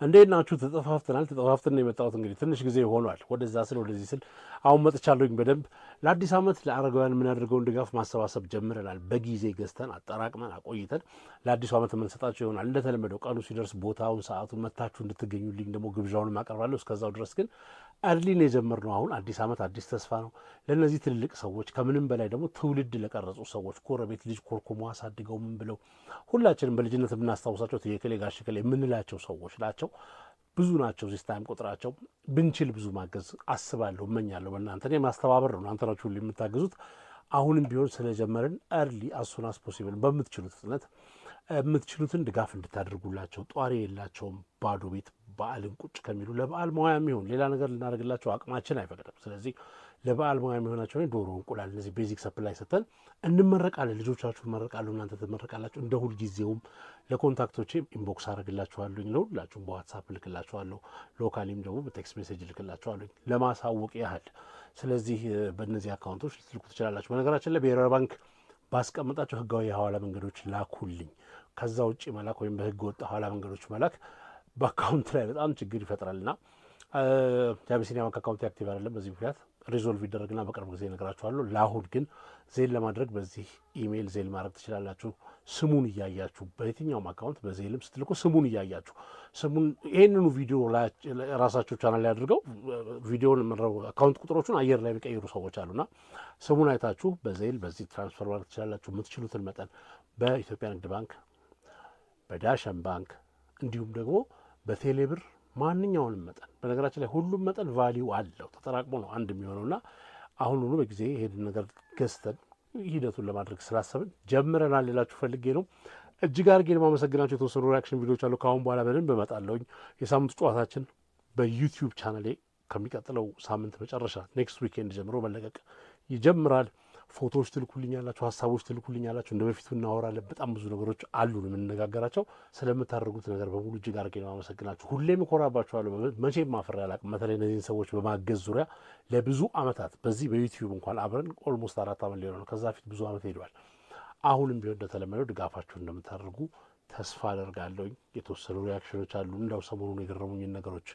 እንዴት ናችሁ? ተጠፋፍተን የመጣሁት እንግዲህ ትንሽ ጊዜ ሆኗል። ወደዛ ስል ወደዚህ ስል አሁን መጥቻለሁኝ። በደንብ ለአዲስ ዓመት ለአረጋውያን የምናደርገውን ድጋፍ ማሰባሰብ ጀምረናል። በጊዜ ገዝተን አጠራቅመን አቆይተን ለአዲሱ ዓመት የምንሰጣቸው ይሆናል። እንደተለመደው ቀኑ ሲደርስ ቦታውን ሰዓቱን መታችሁ እንድትገኙልኝ ደግሞ ግብዣውን አቀርባለሁ። እስከዛው ድረስ ግን አርሊን የጀመርነው አሁን አዲስ ዓመት አዲስ ተስፋ ነው። ለእነዚህ ትልልቅ ሰዎች ከምንም በላይ ደግሞ ትውልድ ለቀረጹ ሰዎች ጎረቤት ልጅ ኮርኩሞ አሳድገው ምን ብለው ሁላችንም በልጅነት የምናስታውሳቸው የከሌ ጋሽ ከሌ የምንላቸው ሰዎች ናቸው። ብዙ ናቸው። ዚስ ታይም ቁጥራቸው ብንችል ብዙ ማገዝ አስባለሁ፣ እመኛለሁ። በእናንተ ማስተባበር ነው። እናንተ ናችሁ ሁሉ የምታግዙት። አሁንም ቢሆን ስለጀመርን አርሊ አሱናስ ፖሲብል በምትችሉት ፍጥነት የምትችሉትን ድጋፍ እንድታደርጉላቸው። ጧሪ የላቸውም፣ ባዶ ቤት በዓልን ቁጭ ከሚሉ ለበዓል መዋያ የሚሆን ሌላ ነገር ልናደርግላቸው አቅማችን አይፈቅድም። ስለዚህ ለበዓል መዋያ የሚሆናቸው ዶሮ፣ እንቁላል፣ እነዚህ ቤዚክ ሰፕላይ ሰጥተን እንመረቃለን። ልጆቻችሁ እመረቃለሁ፣ እናንተ ትመረቃላችሁ። እንደ ሁልጊዜውም ለኮንታክቶቼ ኢንቦክስ አደርግላችኋለሁ፣ ለሁላችሁም በዋትሳፕ እልክላችኋለሁ፣ ሎካሊም ደግሞ በቴክስት ሜሴጅ እልክላችኋለሁ ለማሳወቅ ያህል። ስለዚህ በእነዚህ አካውንቶች ልትልኩ ትችላላችሁ። በነገራችን ላይ ብሔራዊ ባንክ ባስቀመጣቸው ህጋዊ የሐዋላ መንገዶች ላኩልኝ። ከዛ ውጭ መላክ ወይም በህገ ወጥ ሐዋላ መንገዶች መላክ በአካውንት ላይ በጣም ችግር ይፈጥራልና የአቢሲኒያ ባንክ አካውንት አክቲቭ አይደለም። በዚህ ምክንያት ሪዞልቭ ይደረግና በቅርብ ጊዜ እነግራችኋለሁ። ለአሁን ግን ዜል ለማድረግ በዚህ ኢሜይል ዜል ማድረግ ትችላላችሁ። ስሙን እያያችሁ በየትኛውም አካውንት በዜልም ስትልኩ ስሙን እያያችሁ ስሙን ይህንኑ ቪዲዮ ራሳቸው ቻናል ላይ አድርገው ቪዲዮን አካውንት ቁጥሮቹን አየር ላይ የሚቀይሩ ሰዎች አሉና ስሙን አይታችሁ በዜል በዚህ ትራንስፈር ማድረግ ትችላላችሁ። የምትችሉትን መጠን በኢትዮጵያ ንግድ ባንክ፣ በዳሸን ባንክ እንዲሁም ደግሞ በቴሌብር ማንኛውንም መጠን። በነገራችን ላይ ሁሉም መጠን ቫሊዩ አለው፣ ተጠራቅሞ ነው አንድ የሚሆነውና አሁን ሁሉ በጊዜ ይሄን ነገር ገዝተን ሂደቱን ለማድረግ ስላሰብን ጀምረናል ልላችሁ ፈልጌ ነው። እጅግ አድርጌ ለማመሰግናቸው የተወሰኑ ሪያክሽን ቪዲዮዎች አሉ። ከአሁን በኋላ በደንብ እመጣለሁኝ። የሳምንቱ ጨዋታችን በዩቲዩብ ቻናሌ ከሚቀጥለው ሳምንት መጨረሻ ኔክስት ዊኬንድ ጀምሮ መለቀቅ ይጀምራል። ፎቶዎች ትልኩልኛላችሁ፣ ሀሳቦች ትልኩልኛላችሁ። እንደ በፊቱ እናወራለን። በጣም ብዙ ነገሮች አሉን የምንነጋገራቸው። ስለምታደርጉት ነገር በሙሉ እጅግ አድርጌ ነው አመሰግናችሁ። ሁሌም እኮራባችኋለሁ። መቼም ማፈር አላውቅም። በተለይ እነዚህን ሰዎች በማገዝ ዙሪያ ለብዙ ዓመታት በዚህ በዩቲዩብ እንኳን አብረን ኦልሞስት 4 ዓመት ሊሆን ነው። ከዛ ፊት ብዙ ዓመት ሄደዋል። አሁንም ቢሆን እንደተለመደው ድጋፋችሁ እንደምታደርጉ ተስፋ አደርጋለሁኝ። የተወሰኑ ሪያክሽኖች አሉ። እንዳው ሰሞኑን የገረሙኝን ነገሮች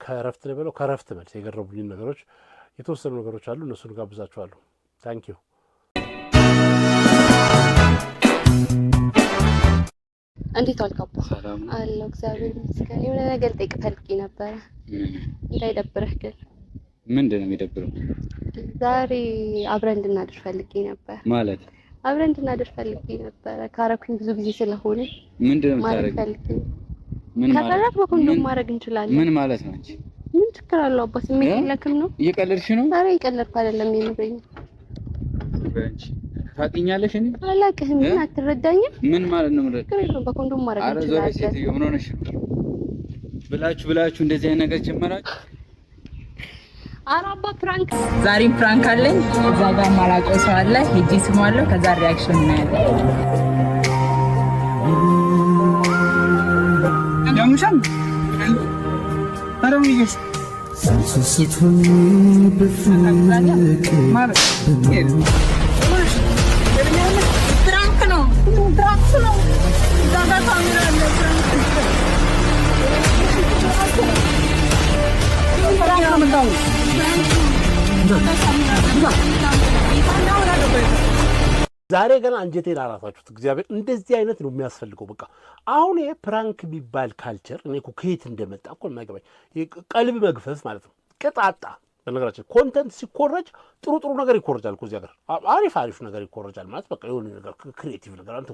ከረፍት ልበለው ከረፍት መልስ የገረሙኝን ነገሮች የተወሰኑ ነገሮች አሉ። እነሱን ጋብዛችኋለሁ። ታንኪዩ። እንዴት አልካባ? አለሁ እግዚአብሔር ይመስገን። የሆነ ነገር ጠይቅ ፈልጌ ነበረ እንዳይደብርህ። ግን ምንድን ነው የሚደብረው? ዛሬ አብረን እንድናድር ፈልጌ ነበር። ማለት አብረን እንድናድር ፈልጌ ነበረ። ካረኩኝ ብዙ ጊዜ ስለሆነ ምንድን ነው የምታደርጊው? ምን ማለት ከፈለክ በኮንዶም ማድረግ እንችላለን። ምን ማለት ነው እንጂ ምን ችግር አለው? አባ ስሜት የለክም ነው? እየቀለድሽ ነው? ኧረ እየቀለድኩ አይደለም። የምሬን በእንጂ ታውቂኛለሽ? እኔ አላውቅህም። ምን አትረዳኝም? ምን ማለት ነው? ምረድ ችግር የለውም። በኮንዶም ማድረግ እንችላለን። አረ ዞር ሴትዮ፣ ምን ሆነሽ ብላችሁ እንደዚህ አይነት ነገር ጀመራችሁ? ኧረ አባ ፕራንክ፣ ዛሬም ፕራንክ አለኝ። እዛ ጋር ማላውቀው ሰው አለ። ሂጂ ስሟለሁ። ከዛ ሪአክሽን እናያለን። ያሙሻም አረምይሽ ሰንሰቱን በፍቅር ፕራንክ ነው። ፕራንክ ነው። እዛ ጋር ካሜራ አለ። ዛሬ ገና አንጀቴን አራሳችሁት። እግዚአብሔር እንደዚህ አይነት ነው የሚያስፈልገው። በቃ አሁን ይሄ ፕራንክ የሚባል ካልቸር እኔ እኮ ከየት እንደመጣ እኮ የማይገባኝ ቀልብ መግፈፍ ማለት ነው። ቅጣጣ በነገራችን ኮንተንት ሲኮረጅ ጥሩ ነገር ይኮረጃል እኮ እዚህ ሀገር አሪፍ ነገር ይኮረጃል ማለት በቃ የሆነ ነገር ክሬቲቭ ነገር አንተ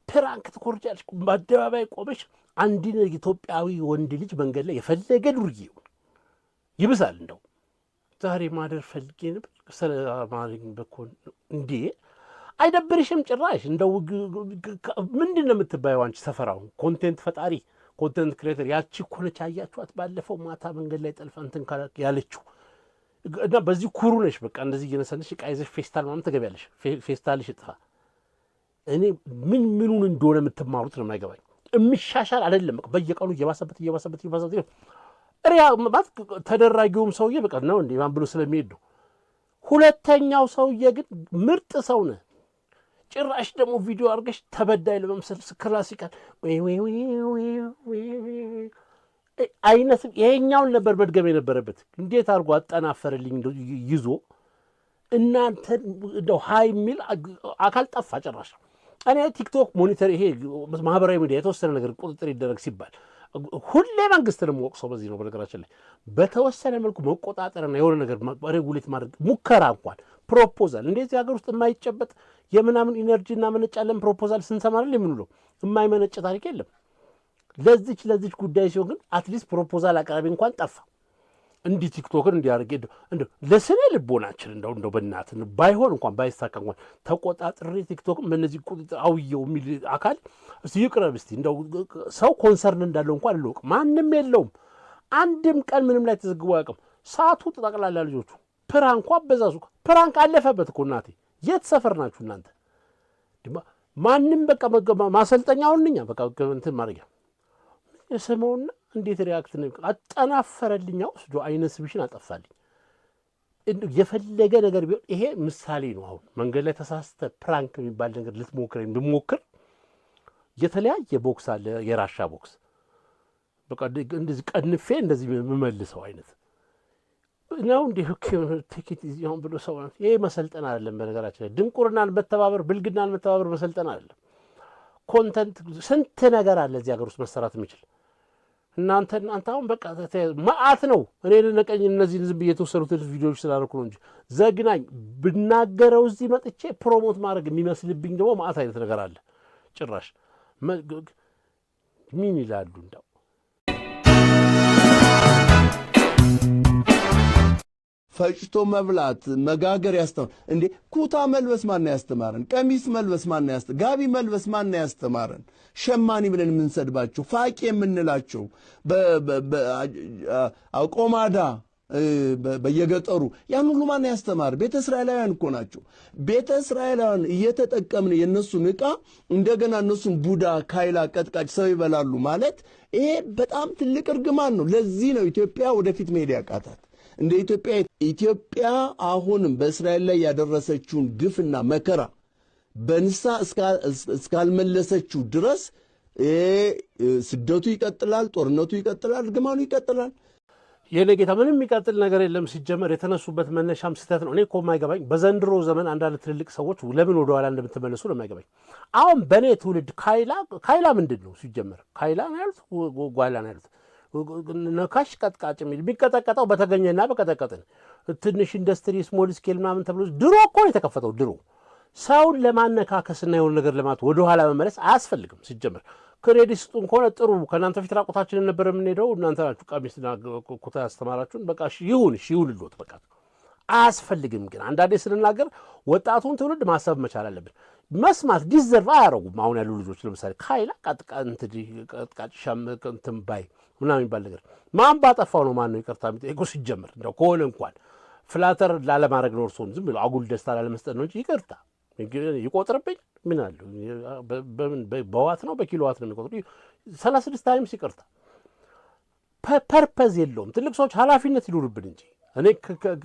ፕራንክ ትኮረጃለሽ። በአደባባይ ቆመሽ አንድን ኢትዮጵያዊ ወንድ ልጅ መንገድ ላይ የፈለገ ዱርዬ ይብሳል። እንደው ዛሬ ማደር ፈልጌ ነበር ስለማሪኝ በኮን እንዴ አይደብርሽም? ጭራሽ እንደው ምንድን ነው የምትባየው አንቺ? ሰፈራው ኮንቴንት ፈጣሪ ኮንቴንት ክሬተር ያቺ እኮ ነች። አያችኋት? ባለፈው ማታ መንገድ ላይ ጠልፋ እንትን ያለችው እና በዚህ ኩሩ ነሽ። በቃ እንደዚህ እየነሰንሽ ዕቃ ይዘሽ ፌስታል ምናምን ትገቢያለሽ። ፌስታልሽ ይጥፋ። እኔ ምኑን እንደሆነ የምትማሩት ነው የማይገባኝ። የሚሻሻል አይደለም። በቃ በየቀኑ እየባሰበት ሪያ ማለት ተደራጊውም ሰውዬ በቃ ነው እንዴ ማን ብሎ ስለሚሄድ ነው። ሁለተኛው ሰውዬ ግን ምርጥ ሰው ነህ። ጭራሽ ደግሞ ቪዲዮ አድርገሽ ተበዳይ ለመምሰል ክላሲካል አይነት ይሄኛውን ነበር መድገም የነበረበት። እንዴት አድርጎ አጠናፈረልኝ ይዞ እናንተ እንደው ሃይ ሚል አካል ጠፋ ጭራሽ። እኔ ቲክቶክ ሞኒተር ይሄ ማህበራዊ ሚዲያ የተወሰነ ነገር ቁጥጥር ይደረግ ሲባል ሁሌ መንግስትን ወቅሰው በዚህ ነው። በነገራችን ላይ በተወሰነ መልኩ መቆጣጠርና የሆነ ነገር ሬጉሌት ማድረግ ሙከራ እንኳን ፕሮፖዛል እንደዚህ ሀገር ውስጥ የማይጨበጥ የምናምን ኢነርጂ እናመነጫለን ፕሮፖዛል ስንሰማለን የምንለው የማይመነጭ ታሪክ የለም። ለዚች ጉዳይ ሲሆን ግን አትሊስት ፕሮፖዛል አቅራቢ እንኳን ጠፋ። እንዲህ ቲክቶክን እንዲያርግ እንደው ለስነ ልቦናችን እንደው በእናት ባይሆን እንኳን ባይሳካ እንኳን ተቆጣጥሬ ቲክቶክን በእነዚህ ቁጥጥር አውየው የሚል አካል እስቲ ይቅረብ። እስቲ እንደው ሰው ኮንሰርን እንዳለው እንኳን አልወቅ ማንም የለውም። አንድም ቀን ምንም ላይ ተዘግቦ አያውቅም። ሰዓቱ ተጠቅላላ ልጆቹ ፕራንኳ በዛዙ ፕራንክ አለፈበት እኮ እናቴ። የት ሰፈር ናችሁ እናንተ? ማንም በቃ ማሰልጠኛውን እኛ በቃ እንትን ማድረጊያ የሰማውና እንዴት ሪያክት ነው አጠናፈረልኝ። ወስዶ አይነ ስብሽን አጠፋልኝ። የፈለገ ነገር ቢሆን ይሄ ምሳሌ ነው። አሁን መንገድ ላይ ተሳስተ ፕራንክ የሚባል ነገር ልትሞክር ብሞክር የተለያየ ቦክስ አለ፣ የራሻ ቦክስ በቃ እንደዚህ ቀንፌ እንደዚህ የምመልሰው አይነት ነው። እንዲህ ቲኬት ይሁን ብሎ ሰው ይሄ መሰልጠን አይደለም። በነገራችን ላይ ድንቁርናን መተባበር፣ ብልግናን መተባበር መሰልጠን አይደለም። ኮንተንት ስንት ነገር አለ እዚህ ሀገር ውስጥ መሰራት የሚችል እናንተ አሁን በቃ ማአት ነው። እኔ ለነቀኝ እነዚህን ዝም ብዬ የተወሰኑት ቪዲዮዎች ስላደረኩ ነው እንጂ ዘግናኝ ብናገረው እዚህ መጥቼ ፕሮሞት ማድረግ የሚመስልብኝ ደግሞ ማአት አይነት ነገር አለ። ጭራሽ ምን ይላሉ እንደው ፈጭቶ መብላት መጋገር ያስተማር እንዴ? ኩታ መልበስ ማን ያስተማረን? ቀሚስ መልበስ ማን ጋቢ መልበስ ማን ያስተማረን? ሸማኔ ብለን የምንሰድባቸው ፋቂ የምንላቸው ቆማዳ በየገጠሩ ያን ሁሉ ማን ያስተማር? ቤተ እስራኤላውያን እኮ ናቸው። ቤተ እስራኤላውያን እየተጠቀምን የነሱን ዕቃ እንደገና እነሱን ቡዳ ካይላ ቀጥቃጭ ሰው ይበላሉ ማለት ይሄ በጣም ትልቅ እርግማን ነው። ለዚህ ነው ኢትዮጵያ ወደፊት መሄድ ያቃታት። እንደ ኢትዮጵያ አሁንም በእስራኤል ላይ ያደረሰችውን ግፍና መከራ በንሳ እስካልመለሰችው ድረስ ስደቱ ይቀጥላል፣ ጦርነቱ ይቀጥላል፣ እርግማኑ ይቀጥላል። የኔ ጌታ ምንም የሚቀጥል ነገር የለም። ሲጀመር የተነሱበት መነሻም ስህተት ነው። እኔ እኮ የማይገባኝ በዘንድሮ ዘመን አንዳንድ ትልልቅ ሰዎች ለምን ወደ ኋላ እንደምትመለሱ ነው የማይገባኝ። አሁን በእኔ ትውልድ ካይላ ምንድን ነው ሲጀመር? ካይላ ነው ያሉት፣ ጓላ ነው ያሉት። ነካሽ ቀጥቃጭ የሚቀጠቀጠው በተገኘና በቀጠቀጥን ትንሽ ኢንዱስትሪ ስሞል ስኬል ምናምን ተብሎ ድሮ እኮ ነው የተከፈተው። ድሮ ሰውን ለማነካከስና የሆነ ነገር ለማለት ወደኋላ መመለስ አያስፈልግም። ሲጀመር ክሬዲት ስጡን ከሆነ ጥሩ። ከእናንተ ፊት ራቁታችንን ነበር የምንሄደው፣ እናንተ ናችሁ ቀሚስና ኩታ ያስተማራችሁን። በቃ ይሁንልዎት በቃ አያስፈልግም። ግን አንዳንዴ ስንናገር ወጣቱን ትውልድ ማሰብ መቻል አለብን። መስማት ዲዘርቭ አያረጉም። አሁን ያሉ ልጆች ለምሳሌ ካይላ ቀጥቃጭ እንትን ባይ ምናምን የሚባል ነገር ማን ባጠፋው ነው? ማን ነው ይቅርታ የሚጠይቀው? ሲጀመር እንደው ከሆነ እንኳን ፍላተር ላለማድረግ ነው፣ እርስዎን ዝም ብሎ አጉል ደስታ ላለመስጠት ነው እንጂ ይቅርታ ይቆጥርብኝ ምን አለው? በዋት ነው በኪሎዋት ነው የሚቆጥሩ። 36 ታይምስ ይቅርታ ፐርፐዝ የለውም። ትልቅ ሰዎች ኃላፊነት ይሉርብን እንጂ እኔ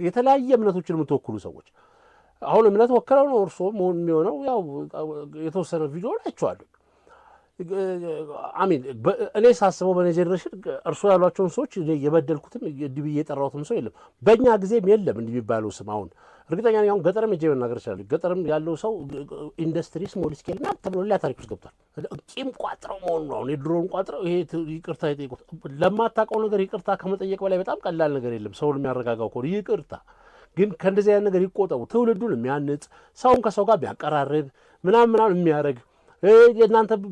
የተለያየ እምነቶችን የምትወክሉ ሰዎች አሁን እምነት ወክለው ነው እርስዎ መሆን የሚሆነው። ያው የተወሰነ ቪዲዮ ናቸዋለሁ። አሚን እኔ ሳስበው በእኔ ጄኔሬሽን እርስዎ ያሏቸውን ሰዎች የበደልኩትም እንዲህ የጠራሁትም ሰው የለም። በእኛ ጊዜም የለም እንዲህ የሚባለው ስም። አሁን እርግጠኛ ነኝ አሁን ገጠርም ሄጄ መናገር ይችላሉ። ገጠርም ያለው ሰው ኢንዱስትሪ ስሞል ስኬል ና ተብሎ ሌላ ታሪክ ውስጥ ገብቷል። ቂም ቋጥረው መሆኑ ነው። አሁን የድሮውን ቋጥረው ይሄ ይቅርታ የጠየቁት ለማታውቀው ነገር ይቅርታ ከመጠየቅ በላይ በጣም ቀላል ነገር የለም። ሰውን የሚያረጋጋው ከሆነ ይቅርታ። ግን ከእንደዚህ አይነት ነገር ይቆጠቡ። ትውልዱን የሚያንጽ ሰውን ከሰው ጋር የሚያቀራርብ ምናምን የሚያደርግ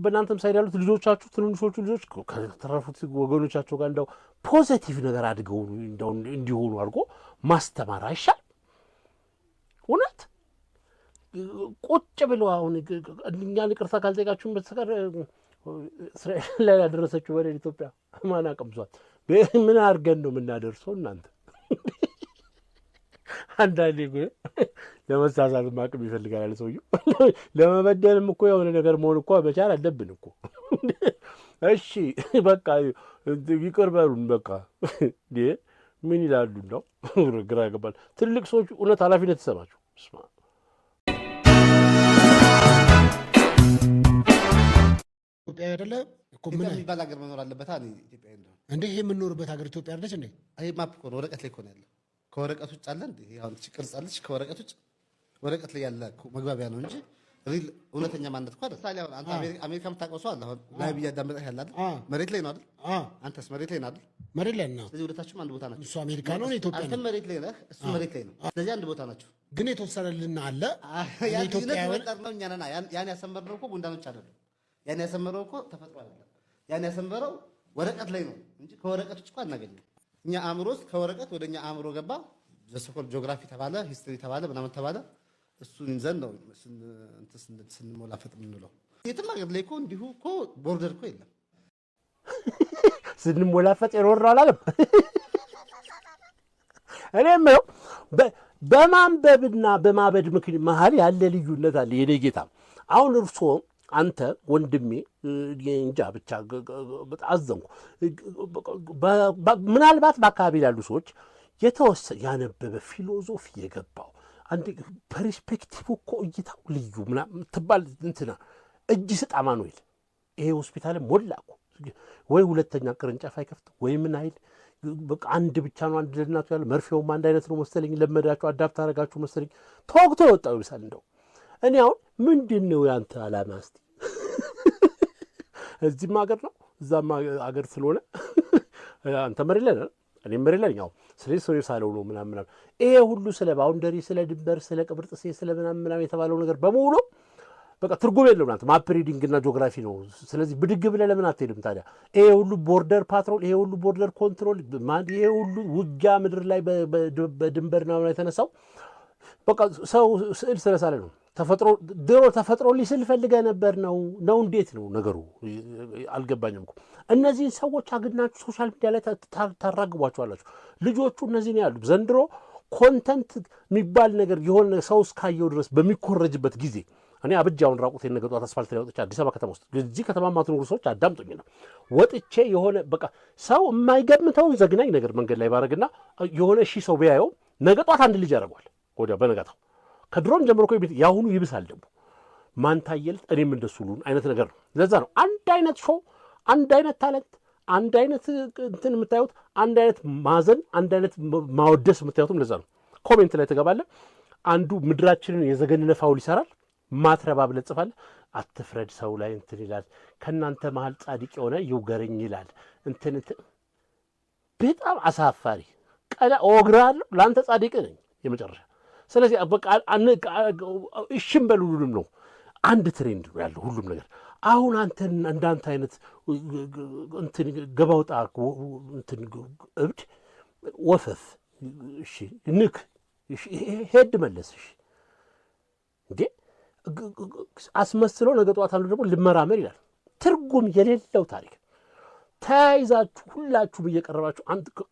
በእናንተም ሳይድ ያሉት ልጆቻችሁ ትንንሾቹ ልጆች ከተረፉት ወገኖቻቸው ጋር እንደው ፖዚቲቭ ነገር አድገው እንዲሆኑ አድርጎ ማስተማር አይሻል? እውነት ቁጭ ብለው አሁን እኛን ይቅርታ ካልጠየቃችሁን በስተቀር እስራኤል ላይ ያደረሰችው ወደ ኢትዮጵያ ማን አቀምሷል? ምን አድርገን ነው የምናደርሰው? እናንተ አንዳንዴ ለመሳሳት አቅም ይፈልጋል ሰውዬው። ለመበደልም እኮ የሆነ ነገር መሆን እኮ መቻል አለብን እኮ። እሺ በቃ ይቅር በሉን በቃ። ምን ይላሉ እንደው ግራ ያገባል። ትልቅ ሰዎች እውነት ኃላፊነት ይሰማቸው። ኢትዮጵያ አይደለ እኮ ምን የሚባል ሀገር መኖር አለበት አለ ኢትዮጵያ እንደው እንዴ ይሄ የምንኖርበት ሀገር ኢትዮጵያ አይደለች እንዴ? አይ ማፕ እኮ ነው ወረቀት ላይ እኮ ነው ያለው። ከወረቀት ውጭ አለ እንዴ? አሁን ቅርጽ አለች ከወረቀት ውጭ ወረቀት ላይ ያለ መግባቢያ ነው እንጂ ሪል እውነተኛ ማንነት እኮ አይደል? ታዲያ አሁን አንተ አሜሪካ የምታውቀው ሰው አለ አሁን ላይ እያዳመጠህ ያለ አይደል? መሬት ላይ ነው አይደል? አንተስ መሬት ላይ ነው አይደል? መሬት ላይ ነው። ስለዚህ ሁለታችሁም አንድ ቦታ ናቸው። እሱ አሜሪካ ነው ኢትዮጵያ ነው። አንተ መሬት ላይ ነህ፣ እሱ መሬት ላይ ነው። ስለዚህ አንድ ቦታ ናቸው። ግን የተወሰነልን አለ ኢትዮጵያውያን ነው እኛ ነና ያን ያሰመርነው እኮ ጉንዳኖች አይደሉም። ያን ያሰመረው እኮ ተፈጥሮ አይደለም። ያን ያሰመረው ወረቀት ላይ ነው እንጂ ከወረቀት ውጭ እኮ አናገኝም። እኛ አእምሮ ውስጥ ከወረቀት ወደኛ አእምሮ ገባ። ዘሰኮል ጂኦግራፊ ተባለ፣ ሂስትሪ ተባለ፣ ምናምን ተባለ። እሱን ይዘን ነው ስንሞላፈጥ የምንለው። የትም ሀገር ላይ እኮ እንዲሁ እኮ ቦርደር እኮ የለም። ስንሞላፈጥ የኖርነው አላለም። እኔ የምለው በማንበብና በማበድ ምክንያት መሀል ያለ ልዩነት አለ። የኔ ጌታ አሁን እርስዎ አንተ ወንድሜ እንጃ ብቻ አዘንኩ። ምናልባት በአካባቢ ያሉ ሰዎች የተወሰነ ያነበበ ፊሎዞፊ የገባው አንድ ፐርስፔክቲቭ እኮ እይታው ልዩ ምናምን ትባል እንትና እጅ ስጥ አማኑኤል ይሄ ሆስፒታል ሞላ እኮ ወይ ሁለተኛ ቅርንጫፍ አይከፍት ወይ ምን አይል በቃ አንድ ብቻ ነው። አንድ ለእናቱ ያለ መርፌውም አንድ አይነት ነው መሰለኝ። ለመዳችሁ አዳፕት አደረጋችሁ መሰለኝ። ተወግቶ ወጣው ይብሳል። እንደው እኔ አሁን ምንድን ነው ያንተ ዓላማ? እስቲ እዚህም ሀገር ነው እዛም ሀገር ስለሆነ አንተ መሬት ላይ ነህ እኔም መሬት ላይ ነኝ። ስለዚህ ሰው ሳለው ነው ምናምን ይሄ ሁሉ ስለ ባውንደሪ ስለ ድንበር ስለ ቅብር ጥሴ ስለ ምናምን የተባለው ነገር በሙሉ በቃ ትርጉም የለውም። አንተ ማፕ ሪዲንግ እና ጂኦግራፊ ነው። ስለዚህ ብድግ ብለህ ለምን አትሄድም ታዲያ? ይሄ ሁሉ ቦርደር ፓትሮል፣ ይሄ ሁሉ ቦርደር ኮንትሮል፣ ይሄ ሁሉ ውጊያ ምድር ላይ በድንበር ነው የተነሳው። በቃ ሰው ስዕል ስለሳለ ነው። ተፈጥሮ ድሮ ተፈጥሮ ሊስል ፈልገህ ነበር ነው እንዴት ነው ነገሩ? አልገባኝም እኮ። እነዚህ ሰዎች አግናችሁ ሶሻል ሚዲያ ላይ ታራግቧቸዋላችሁ። ልጆቹ እነዚህ ነው ያሉት። ዘንድሮ ኮንተንት የሚባል ነገር የሆነ ሰው እስካየው ድረስ በሚኮረጅበት ጊዜ እኔ አብጃውን ራቁቴን ነገ ጧት አስፋልት ላይ ወጥቼ አዲስ አበባ ከተማ ውስጥ እዚህ ከተማ ማትኖሩ ሰዎች አዳምጡኝ ነው ወጥቼ የሆነ በቃ ሰው የማይገምተውን ዘግናኝ ነገር መንገድ ላይ ባረግና የሆነ ሰው ቢያየው ነገ ጧት አንድ ልጅ ያደርገዋል ወዲያ በነጋታው። ከድሮን ጀምሮ እኮ ያሁኑ ይብሳል ደግሞ ማን ታየልት እኔም እንደሱ ሉን አይነት ነገር ነው። ለዛ ነው አንድ አይነት ሾው፣ አንድ አይነት ታለንት፣ አንድ አይነት እንትን የምታዩት፣ አንድ አይነት ማዘን፣ አንድ አይነት ማወደስ የምታዩትም ለዛ ነው። ኮሜንት ላይ ትገባለህ። አንዱ ምድራችንን የዘገነነ ፋውል ይሰራል። ማትረባ ብለህ ጽፋለህ። አትፍረድ ሰው ላይ እንትን ይላል። ከእናንተ መሀል ጻድቅ የሆነ ይውገረኝ ይላል። እንትን በጣም አሳፋሪ ቀላ ኦግራለሁ። ለአንተ ጻድቅ ነኝ የመጨረሻ። ስለዚህ በቃ እሽም በሉሉንም ነው አንድ ትሬንድ ነው ያለው ሁሉም ነገር። አሁን አንተን እንዳንተ አይነት እንትን ገባውጣ እንትን እብድ ወፈፍ እሺ ንክ እሺ ሄድ መለስ እሺ እንዴ አስመስሎ ነገ ጠዋት አንዱ ደግሞ ልመራመር ይላል። ትርጉም የሌለው ታሪክ ተያይዛችሁ ሁላችሁም እየቀረባችሁ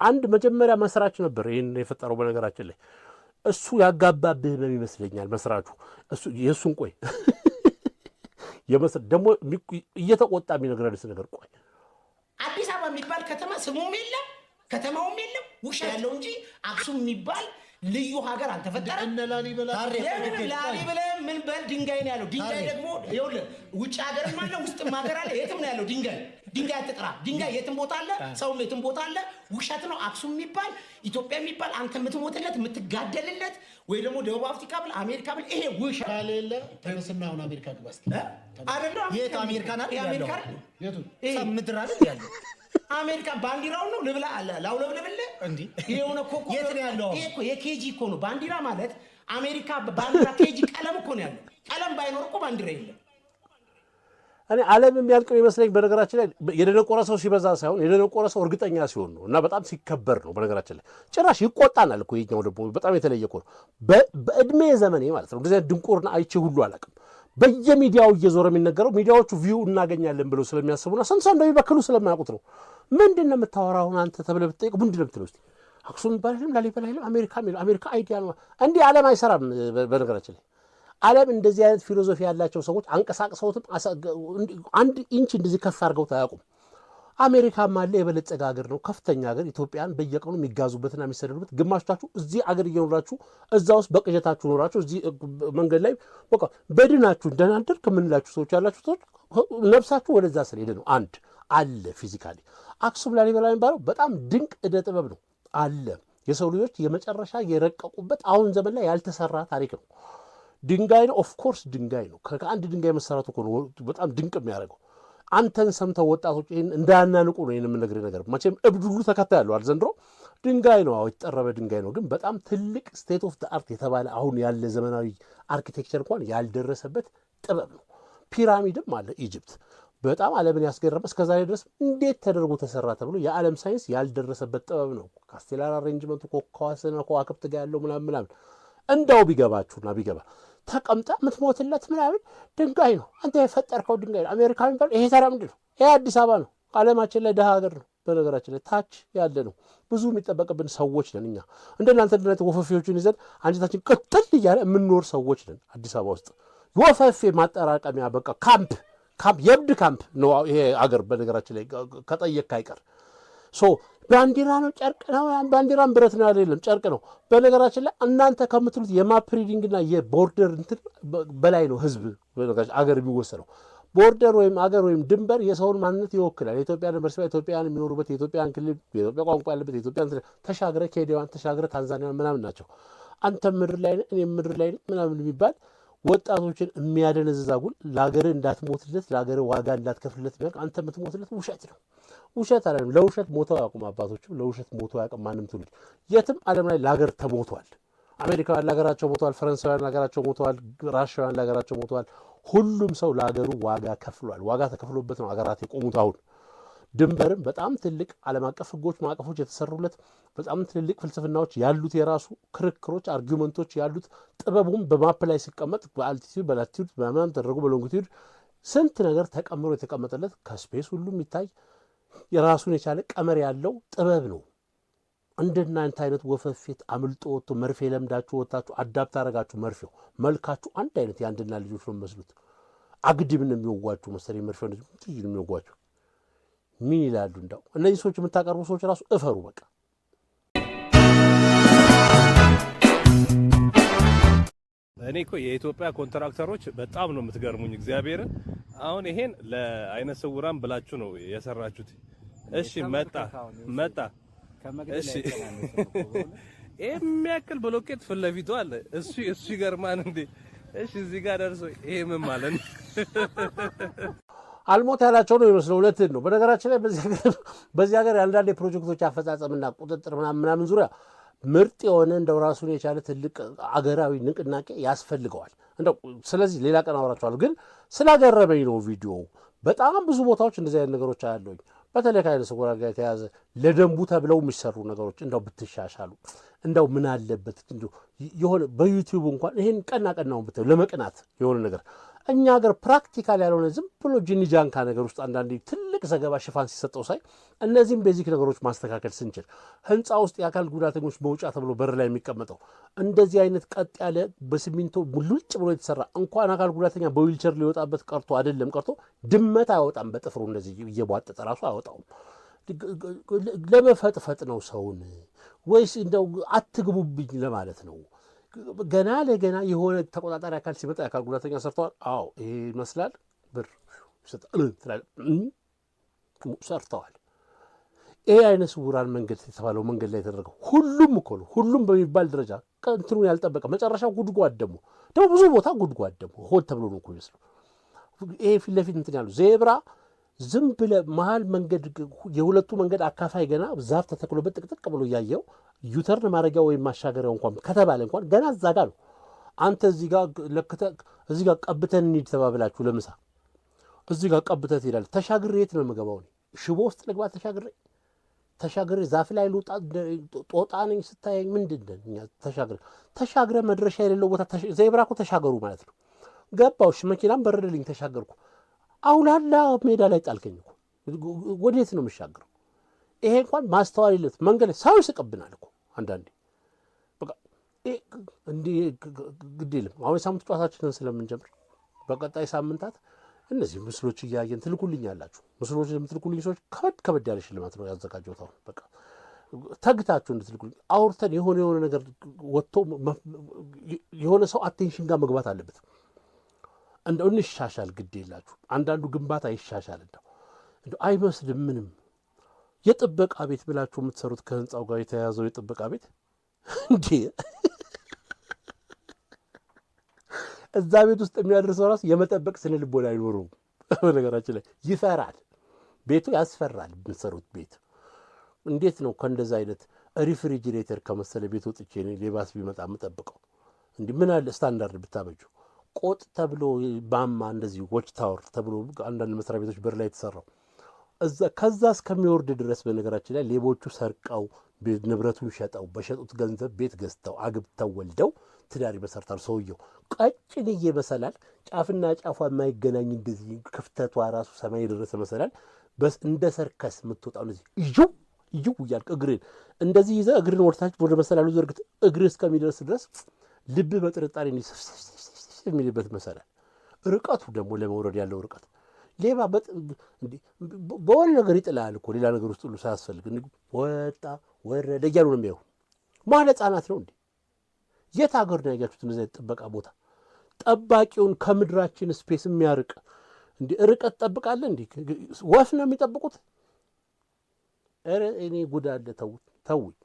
አንድ መጀመሪያ መስራች ነበር ይሄን የፈጠረው በነገራችን ላይ እሱ ያጋባብህ ነው ይመስለኛል መስራቹ እሱ የሱን ቆይ የመስር ደግሞ እየተቆጣ የሚነግረንስ ነገር ቆይ አዲስ አበባ የሚባል ከተማ ስሙም የለም ከተማውም የለም ውሻ ያለው እንጂ አክሱም የሚባል ልዩ ሀገር አልተፈጠረም። እነ ላሊበላ ምን በል ድንጋይ ነው ያለው። ድንጋይ ደግሞ ይኸውልህ ውጭ ሀገርም አለ ውስጥም ሀገር አለ። የትም ነው ያለው ድንጋይ አትጥራ። ድንጋይ የትም ቦታ አለ፣ ሰውም የትም ቦታ አለ። ውሸት ነው። አክሱም የሚባል ኢትዮጵያ የሚባል አንተ የምትሞትለት የምትጋደልለት ወይ ደግሞ ደቡብ አፍሪካ ብል አሜሪካ ብል ይሄ ውሸት ካሌለ ተነስና አሁን አሜሪካ ግባ እስኪ አይደለም። የት አሜሪካ ናት? የአሜሪካ የቱ ምድር አይደል ያለው? አሜሪካ ባንዲራው ነው ልብላ ላውለብልብልህ እንዴ? የሆነ ኮኮ የት ነው ያለው? ይሄ እኮ የኬጂ እኮ ነው ባንዲራ ማለት። አሜሪካ ባንዲራ ኬጂ ቀለም እኮ ነው ያለው። ቀለም ባይኖር እኮ ባንዲራ የለም። እኔ ዓለም የሚያልቀው ይመስለኝ በነገራችን ላይ የደነቆረ ሰው ሲበዛ ሳይሆን የደነቆረ ሰው እርግጠኛ ሲሆን ነው እና በጣም ሲከበር ነው። በነገራችን ላይ ጭራሽ ይቆጣናል እኮ የኛው ደግሞ በጣም የተለየ እኮ ነው። በእድሜ ዘመኔ ማለት ነው እንደዚህ ድንቁርና አይቼ ሁሉ አላውቅም። በየሚዲያው እየዞረ የሚነገረው ሚዲያዎቹ ቪው እናገኛለን ብለው ስለሚያስቡና ስንት ሰው እንደሚበክሉ ስለማያውቁት ነው። ምንድን ነው የምታወራው አሁን አንተ ተብለህ ብትጠይቅ ምንድን ነው የምትለው? እስኪ አክሱም ይባላል ላሊበላ ይላል አሜሪካ አይዲያ ነው። እንዲህ ዓለም አይሰራም። በነገራችን ላይ ዓለም እንደዚህ አይነት ፊሎሶፊ ያላቸው ሰዎች አንቀሳቅሰውትም አንድ ኢንች እንደዚህ ከፍ አድርገው አያውቁም። አሜሪካም አለ የበለጸገ ሀገር ነው፣ ከፍተኛ ሀገር። ኢትዮጵያን በየቀኑ የሚጋዙበትና የሚሰደዱበት ግማሽታችሁ እዚህ አገር እየኖራችሁ እዛ ውስጥ በቅዠታችሁ ኖራችሁ እዚህ መንገድ ላይ በቃ በድናችሁ እንደናደር ከምንላችሁ ሰዎች ያላችሁ ሰዎች ነፍሳችሁ ወደዛ ስለሄደ ነው። አለ ፊዚካሊ። አክሱም ላሊበላ የሚባለው በጣም ድንቅ እደ ጥበብ ነው አለ። የሰው ልጆች የመጨረሻ የረቀቁበት አሁን ዘመን ላይ ያልተሰራ ታሪክ ነው። ድንጋይ ነው፣ ኦፍኮርስ ድንጋይ ነው። ከአንድ ድንጋይ መሰራቱ እኮ ነው በጣም ድንቅ የሚያደርገው። አንተን ሰምተው ወጣቶች ይህን እንዳያናንቁ ነው ይህን የምነግርህ ነገር። መቼም እብድ ሁሉ ተከታይ ያለዋል ዘንድሮ። ድንጋይ ነው፣ የተጠረበ ድንጋይ ነው፣ ግን በጣም ትልቅ ስቴት ኦፍ አርት የተባለ አሁን ያለ ዘመናዊ አርኪቴክቸር እንኳን ያልደረሰበት ጥበብ ነው። ፒራሚድም አለ ኢጅፕት፣ በጣም ዓለምን ያስገረመ እስከዛሬ ድረስ እንዴት ተደርጎ ተሰራ ተብሎ የዓለም ሳይንስ ያልደረሰበት ጥበብ ነው። ካስቴላር አሬንጅመንቱ ከዋክብት ጋር ያለው ምናምን እንዳው ቢገባችሁና ቢገባ ተቀምጠ የምትሞትለት ምናምን ድንጋይ ነው። አንተ የፈጠርከው ድንጋይ ነው። አሜሪካ የሚባል ይሄ ተራ ምንድን ነው? ይሄ አዲስ አበባ ነው። ዓለማችን ላይ ደሃ ሀገር ነው። በነገራችን ላይ ታች ያለ ነው። ብዙ የሚጠበቅብን ሰዎች ነን እኛ። እንደናንተ እንደናንተ ወፈፌዎችን ይዘን አንጀታችን ቅጥል እያለ የምንኖር ሰዎች ነን። አዲስ አበባ ውስጥ ወፈፌ ማጠራቀሚያ በቃ ካምፕ የእብድ ካምፕ ነው ይሄ አገር። በነገራችን ላይ ከጠየቅ አይቀር ባንዲራ ነው ጨርቅ ነው። ባንዲራም ብረት ነው አይደለም ጨርቅ ነው። በነገራችን ላይ እናንተ ከምትሉት የማፕ ሪዲንግና የቦርደር እንትን በላይ ነው ህዝብ አገር የሚወሰነው። ቦርደር ወይም አገር ወይም ድንበር የሰውን ማንነት ይወክላል። የኢትዮጵያ ድንበር ሲባል ኢትዮጵያውያን የሚኖሩበት የኢትዮጵያን ክልል የኢትዮጵያ ቋንቋ ያለበት የኢትዮጵያ ተሻግረ ኬንያን ተሻግረ ታንዛኒያ ምናምን ናቸው። አንተ ምድር ላይ እኔ ምድር ላይ ምናምን የሚባል ወጣቶችን የሚያደነዝዝ አጉል ለሀገር እንዳትሞትለት ለሀገር ዋጋ እንዳትከፍልለት ቢሆን አንተ የምትሞትለት ውሸት ነው። ውሸት አይደለም። ለውሸት ሞተው ያውቁም አባቶችም፣ ለውሸት ሞተው ያውቅም ማንም ትውልድ። የትም ዓለም ላይ ለሀገር ተሞቷል። አሜሪካውያን ለሀገራቸው ሞተዋል። ፈረንሳውያን ለሀገራቸው ሞተዋል። ራሽያውያን ለሀገራቸው ሞተዋል። ሁሉም ሰው ለሀገሩ ዋጋ ከፍሏል። ዋጋ ተከፍሎበት ነው ሀገራት የቆሙት። አሁን ድንበርም በጣም ትልቅ ዓለም አቀፍ ህጎች ማዕቀፎች የተሰሩለት በጣም ትልልቅ ፍልስፍናዎች ያሉት የራሱ ክርክሮች አርጊመንቶች ያሉት ጥበቡም በማፕ ላይ ሲቀመጥ በአልቲቲዩድ በላቲቱድ በምናምን ተደረጉ በሎንጊቲዩድ ስንት ነገር ተቀምሮ የተቀመጠለት ከስፔስ ሁሉ የሚታይ የራሱን የቻለ ቀመር ያለው ጥበብ ነው። እንደናንተ አይነት ወፈፌት አምልጦ ወጥቶ መርፌ ለምዳችሁ ወጣችሁ አዳፕት አደረጋችሁ። መርፌው መልካችሁ አንድ አይነት የአንድና ልጆች ነው መስሉት። አግድም ነው የሚወጓችሁ መሰለኝ መርፌው ነው የሚወጓችሁ። ምን ይላሉ እንዳው እነዚህ ሰዎች የምታቀርቡ ሰዎች ራሱ እፈሩ በቃ። እኔ እኮ የኢትዮጵያ ኮንትራክተሮች በጣም ነው የምትገርሙኝ። እግዚአብሔር አሁን ይሄን ለአይነ ስውራን ብላችሁ ነው የሰራችሁት። እሺ መጣ እሺ የሚያክል ብሎኬት ፊት ለፊቱ አለ። እሱ ይገርማል እንዴ! እሺ እዚህ ጋር ደርሶ ይሄ ምን ማለት ነው? አልሞት ያላቸው ነው የሚመስለው። እውነትን ነው። በነገራችን ላይ በዚህ ሀገር የአንዳንድ የፕሮጀክቶች አፈጻጸምና ቁጥጥር ምናምን ዙሪያ ምርጥ የሆነ እንደው ራሱን የቻለ ትልቅ አገራዊ ንቅናቄ ያስፈልገዋል። እንደው ስለዚህ ሌላ ቀን አወራቸዋለሁ። ግን ስላገረመኝ ነው ቪዲዮ። በጣም ብዙ ቦታዎች እንደዚህ አይነት ነገሮች አያለሁኝ። በተለይ ከአይነ ስውራን ጋር የተያዘ ለደንቡ ተብለው የሚሰሩ ነገሮች እንደው ብትሻሻሉ እንደው ምን አለበት የሆነ በዩቲዩብ እንኳን ይሄን ቀናውን ብትሉ ለመቅናት የሆነ ነገር እኛ ሀገር ፕራክቲካል ያልሆነ ዝም ብሎ ጂኒጃንካ ነገር ውስጥ አንዳንዴ ትልቅ ዘገባ ሽፋን ሲሰጠው ሳይ እነዚህም ቤዚክ ነገሮች ማስተካከል ስንችል ህንፃ ውስጥ የአካል ጉዳተኞች መውጫ ተብሎ በር ላይ የሚቀመጠው እንደዚህ አይነት ቀጥ ያለ በሲሚንቶ ሙልጭ ብሎ የተሰራ እንኳን አካል ጉዳተኛ በዊልቸር ሊወጣበት ቀርቶ አይደለም ቀርቶ ድመት አይወጣም በጥፍሩ እንደዚህ እየቧጠጠ ራሱ አይወጣውም። ለመፈጥፈጥ ነው ሰውን ወይስ እንደው አትግቡብኝ ለማለት ነው? ገና ለገና የሆነ ተቆጣጣሪ አካል ሲመጣ የአካል ጉዳተኛ ሰርተዋል። አዎ ይሄ ይመስላል ብር ሰርተዋል። ይሄ አይነ ስውራን መንገድ የተባለው መንገድ ላይ የተደረገው ሁሉም እኮ ነው። ሁሉም በሚባል ደረጃ እንትኑን ያልጠበቀ መጨረሻው ጉድጓድ ደግሞ ብዙ ቦታ ጉድጓድ ደግሞ ሆድ ተብሎ ነው እኮ ይመስለው። ይሄ ፊት ለፊት እንትን ያሉ ዜብራ ዝም ብለህ መሀል መንገድ የሁለቱ መንገድ አካፋይ ገና ዛፍ ተተክሎበት ጥቅጥቅ ብሎ እያየው ዩተርን ማድረጊያ ወይም ማሻገሪያው እንኳን ከተባለ እንኳን ገና እዛ ጋር ነው። አንተ እዚህ ጋር ለክተህ እዚህ ጋር ቀብተን እንሂድ ተባብላችሁ ለምሳ እዚህ ጋር ቀብተህ ትሄዳለህ። ተሻግሬ የት ነው የምገባው? ሽቦ ውስጥ ልግባ? ተሻግሬ ዛፍ ላይ ልውጣ? ጦጣ ነኝ ስታየኝ ምንድን ነን እኛ? ተሻግረ መድረሻ የሌለው ቦታ ዜብራ እኮ ተሻገሩ ማለት ነው። ገባው መኪናም በረደልኝ ተሻገርኩ። አውላላ ሜዳ ላይ ጣልከኝ እኮ ወዴት ነው የምሻገረው? ይሄ እንኳን ማስተዋል የለት መንገድ ላይ ሰው ይስቅብናል እኮ አንዳንዴ። በቃ እንዲህ ግድ የለም። አሁን የሳምንት ጨዋታችንን ስለምንጀምር በቀጣይ ሳምንታት እነዚህ ምስሎች እያየን ትልኩልኛላችሁ። ምስሎች የምትልኩልኝ ሰዎች ከበድ ያለ ሽልማት ነው ያዘጋጀሁት። አሁን በቃ ተግታችሁ እንድትልኩልኝ አውርተን የሆነ ነገር ወጥቶ የሆነ ሰው አቴንሽን ጋር መግባት አለበት። እንደው እንሻሻል፣ ግድ የላችሁ። አንዳንዱ ግንባታ ይሻሻል። እንደው አይመስልም ምንም። የጥበቃ ቤት ብላችሁ የምትሰሩት ከህንጻው ጋር የተያያዘው የጥበቃ ቤት እንዴ! እዛ ቤት ውስጥ የሚያደርሰው ራሱ የመጠበቅ ስነ ልቦና አይኖረውም። በነገራችን ላይ ይፈራል። ቤቱ ያስፈራል። የምትሰሩት ቤት እንዴት ነው ከእንደዛ አይነት ሪፍሪጅሬተር ከመሰለ ቤት ወጥቼ እኔ ሌባስ ቢመጣ የምጠብቀው? እንዲህ ምን አለ ስታንዳርድ ብታበጁ። ቆጥ ተብሎ ባማ እንደዚህ ዎች ታወር ተብሎ አንዳንድ መስሪያ ቤቶች በር ላይ የተሰራው እዛ ከዛ እስከሚወርድ ድረስ በነገራችን ላይ ሌቦቹ ሰርቀው ንብረቱን ሸጠው በሸጡት ገንዘብ ቤት ገዝተው አግብተው ወልደው ትዳር ይመሰርታሉ። ሰውየው ቀጭንዬ መሰላል ጫፍና ጫፏ የማይገናኝ እንደዚህ ክፍተቷ ራሱ ሰማይ የደረሰ መሰላል በስ እንደ ሰርከስ የምትወጣው እንደዚህ እዩ እያልክ እግርን እንደዚህ ይዘህ እግርን ወርታች ወደ መሰላሉ ዘርግት እግር እስከሚደርስ ድረስ ልብ በጥርጣሬ የሚልበት መሰላል። ርቀቱ ደግሞ ለመውረድ ያለው ርቀት ሌባ በሆነ ነገር ይጥላል እኮ ሌላ ነገር ውስጥ ሁሉ ሳያስፈልግ ወጣ ወረደ እያሉ ነው የሚያዩ። ማለ ሕፃናት ነው እንዴ? የት ሀገር ነው ያያችሁት እንደዚህ ጥበቃ ቦታ? ጠባቂውን ከምድራችን ስፔስ የሚያርቅ እንዴ ርቀት ጠብቃለ እንዴ? ወፍ ነው የሚጠብቁት? ኧረ እኔ ጉድ አለ። ተውኝ።